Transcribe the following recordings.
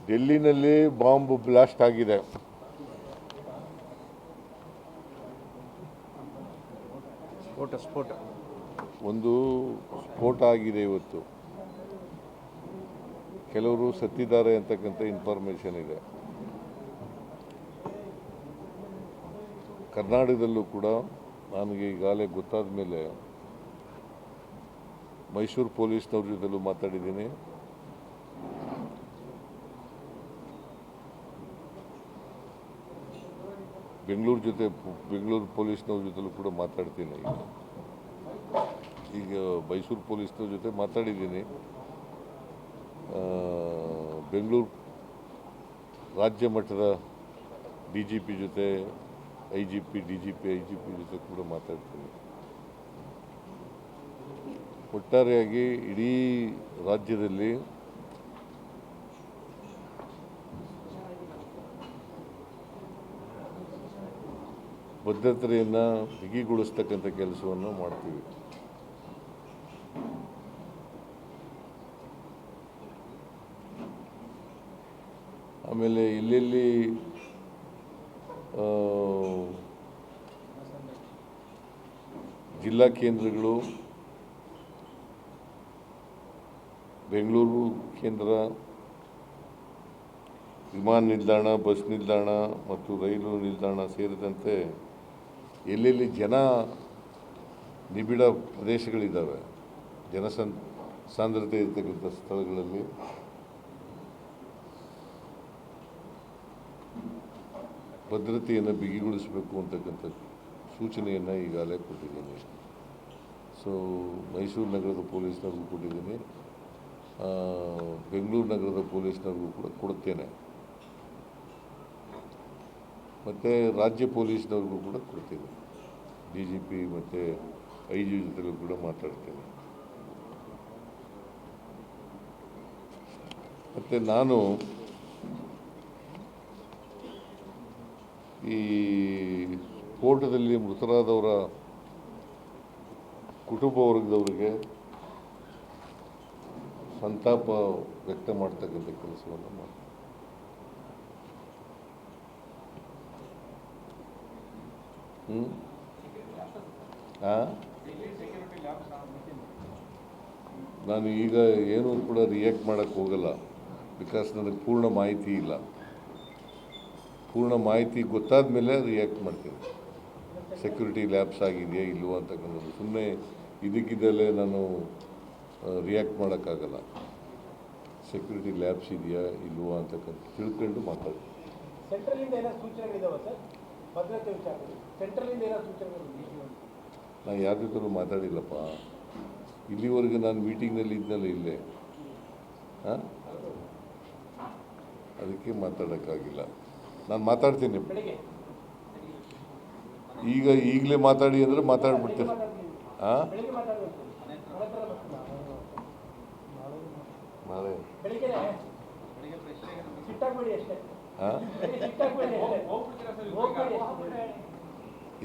ಡೆಲ್ಲಿನಲ್ಲಿ bomb blast ಆಗಿದೆ. ಸ್ಫೋಟ ಒಂದು ಸ್ಫೋಟ ಆಗಿದೆ ಇವತ್ತು. ಕೆಲವರು ಸತ್ತಿದ್ದಾರೆ ಅಂತಕ್ಕಂಥ ಇನ್ಫಾರ್ಮೇಷನ್ ಇದೆ. ಕರ್ನಾಟಕದಲ್ಲೂ ಕೂಡ ನನಗೆ ಈಗಾಗಲೇ ಗೊತ್ತಾದ ಮೇಲೆ ಮೈಸೂರು ಪೊಲೀಸ್ನವ್ರ ಜೊತೆಲೂ ಮಾತಾಡಿದ್ದೀನಿ. ಬೆಂಗಳೂರು ಪೊಲೀಸ್ನವ್ರ ಜೊತೆಲೂ ಕೂಡ ಮಾತಾಡ್ತೀನಿ. ಈಗ ಮೈಸೂರು ಪೊಲೀಸ್ನವ್ರ ಜೊತೆ ಮಾತಾಡಿದ್ದೀನಿ. ಬೆಂಗಳೂರು ರಾಜ್ಯ ಮಟ್ಟದ DGP ಜೊತೆ IGP DGP IGP ಜೊತೆ ಕೂಡ ಮಾತಾಡ್ತೀನಿ. ಒಟ್ಟಾರೆಯಾಗಿ ಇಡೀ ರಾಜ್ಯದಲ್ಲಿ ಭದ್ರತೆಯನ್ನು ಬಿಗಿಗೊಳಿಸ್ತಕ್ಕಂಥ ಕೆಲಸವನ್ನು ಮಾಡ್ತೀವಿ. ಆಮೇಲೆ ಎಲ್ಲೆಲ್ಲಿ ಜಿಲ್ಲಾ ಕೇಂದ್ರಗಳು, ಬೆಂಗಳೂರು ಕೇಂದ್ರ, ವಿಮಾನ ನಿಲ್ದಾಣ, ಬಸ್ ನಿಲ್ದಾಣ ಮತ್ತು ರೈಲು ನಿಲ್ದಾಣ ಸೇರಿದಂತೆ ಎಲ್ಲೆಲ್ಲಿ ಜನ ನಿಬಿಡ ಪ್ರದೇಶಗಳಿದ್ದಾವೆ, ಸಾಂದ್ರತೆ ಇರ್ತಕ್ಕಂಥ ಸ್ಥಳಗಳಲ್ಲಿ ಭದ್ರತೆಯನ್ನು ಬಿಗಿಗೊಳಿಸಬೇಕು ಅಂತಕ್ಕಂಥ ಸೂಚನೆಯನ್ನು ಈಗಾಗಲೇ ಕೊಟ್ಟಿದ್ದೀನಿ. ಸೊ ಮೈಸೂರು ನಗರದ ಪೊಲೀಸ್ನವ್ರಿಗೂ ಕೊಟ್ಟಿದ್ದೀನಿ, ಬೆಂಗಳೂರು ನಗರದ ಪೊಲೀಸ್ನವ್ರಿಗೂ ಕೂಡ ಕೊಡುತ್ತೇನೆ, ಮತ್ತು ರಾಜ್ಯ ಪೊಲೀಸ್ನವ್ರಿಗೂ ಕೂಡ ಕೊಡ್ತೀನಿ. DGP ಮತ್ತು IG ಜೊತೆಗೂ ಕೂಡ ಮಾತಾಡ್ತೇನೆ. ಮತ್ತು ನಾನು ಈ ಸ್ಫೋಟದಲ್ಲಿ ಮೃತರಾದವರ ಕುಟುಂಬ ವರ್ಗದವರಿಗೆ ಸಂತಾಪ ವ್ಯಕ್ತ ಮಾಡ್ತಕ್ಕಂಥ ಕೆಲಸವನ್ನು ಮಾಡ್ತೀನಿ. ನಾನು ಈಗ ಏನೂ ಕೂಡ ರಿಯಾಕ್ಟ್ ಮಾಡೋಕ್ಕೆ ಹೋಗಲ್ಲ. ಬಿಕಾಸ್ ನನಗೆ ಪೂರ್ಣ ಮಾಹಿತಿ ಇಲ್ಲ. ಪೂರ್ಣ ಮಾಹಿತಿ ಗೊತ್ತಾದ ಮೇಲೆ ರಿಯಾಕ್ಟ್ ಮಾಡ್ತೀನಿ. ಸೆಕ್ಯೂರಿಟಿ ಲ್ಯಾಬ್ಸ್ ಆಗಿದೆಯಾ ಇಲ್ವೋ ಅಂತಕ್ಕಂಥದ್ದು ಸುಮ್ಮನೆ ಇದಕ್ಕಿದ್ದಲ್ಲೇ ನಾನು ರಿಯಾಕ್ಟ್ ಮಾಡೋಕ್ಕಾಗಲ್ಲ. ಸೆಕ್ಯೂರಿಟಿ ಲ್ಯಾಬ್ಸ್ ಇದೆಯಾ ಇಲ್ವೋ ಅಂತಕ್ಕಂಥ ತಿಳ್ಕೊಂಡು ಮಾತಾಡ್ತೀನಿ. ನಾನು ಯಾರ ಜೊತೆಲೂ ಮಾತಾಡಿಲ್ಲಪ್ಪ. ಇಲ್ಲಿವರೆಗೆ ನಾನು ಮೀಟಿಂಗ್ನಲ್ಲಿ ಇದ್ದಲ್ಲ ಇಲ್ಲೇ, ಅದಕ್ಕೆ ಮಾತಾಡೋಕ್ಕಾಗಿಲ್ಲ. ನಾನು ಮಾತಾಡ್ತೀನಿ. ಈಗಲೇ ಮಾತಾಡಿ ಅಂದರೆ ಮಾತಾಡ್ಬಿಡ್ತೀನಿ. ನಾಳೆ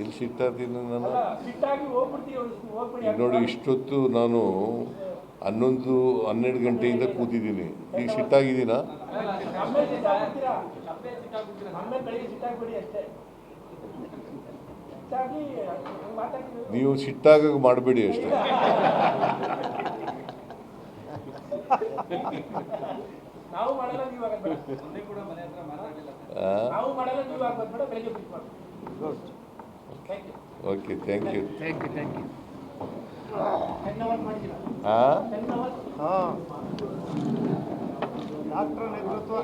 ಎಲ್ಲಿ ಸಿಟ್ಟಾಗ್ತೀನಿ ನಾನು? ಈಗ ನೋಡಿ, ಇಷ್ಟೊತ್ತು ನಾನು 11-12 ಗಂಟೆಯಿಂದ ಕೂತಿದ್ದೀನಿ. ಈಗ ಸಿಟ್ಟಾಗಿದ್ದೀನಾ? ನೀವು ಸಿಟ್ಟಾಗ ಮಾಡಬೇಡಿ ಅಷ್ಟೇ. Okay, thank you. ಡಾಕ್ಟರ್ ನೇತೃತ್ವ